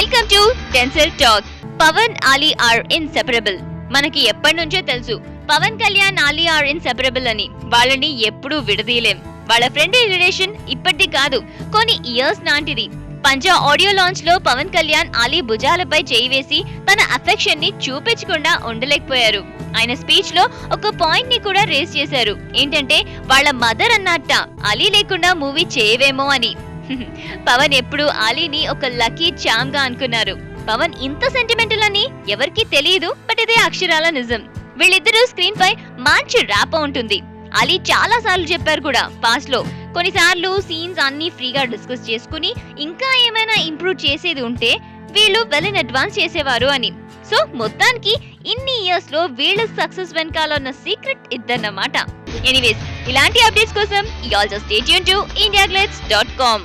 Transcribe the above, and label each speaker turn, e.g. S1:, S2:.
S1: Welcome to Denzel talk. Pavan Ali are inseparable. మనకి ఎప్పటి నుంచో తెలుసు పవన్ కళ్యాణ్ ఆలీ ఆర్ ఇన్సెపరబుల్ అని. వాళ్ళని ఎప్పుడూ విడదీయలేం. వాళ్ళ ఫ్రెండ్లీ రిలేషన్ ఇప్పటిది కాదు, కొన్ని ఇయర్స్ నాంటిది. పంజా ఆడియో లాంచ్ లో పవన్ కళ్యాణ్ ఆలీ భుజాలపై చేయి వేసి తన అఫెక్షన్ ని చూపించకుండా ఉండలేకపోయారు. ఆయన స్పీచ్ లో ఒక పాయింట్ ని కూడా రేస్ చేశారు. ఏంటంటే వాళ్ళ మదర్ అన్నట్ట ఆలీ లేకుండా మూవీ చేయవేమో అని. పవన్ ఎప్పుడు ఆలీని ఒక లక్కీ చామ్ గా అనుకున్నారు. పవన్ ఇంత సెంటిమెంటల్ అని ఎవరికీ తెలియదు, బట్ ఇదే అక్షరాల నిజం. వీళ్ళిద్దరూ స్క్రీన్ పై మంచి ర్యాప్ ఉంటుంది. అలీ చాలా సార్లు చెప్పారు కూడా పాస్ట్ లో. కొన్నిసార్లు సీన్స్ అన్ని ఫ్రీగా డిస్కస్ చేసుకుని ఇంకా ఏమైనా ఇంప్రూవ్ చేసేది ఉంటే వీళ్ళు వెల్ ఇన్ అడ్వాన్స్ చేసేవారు అని. సో మొత్తానికి ఇన్ని ఇయర్స్ లో వీళ్ళ సక్సెస్ వెనకాల ఉన్న సీక్రెట్ ఇద్దన్నమాట. ఎనీవేస్, ఇలాంటి అప్డేట్స్ కోసం y'all just stay tuned to indiaglates.com.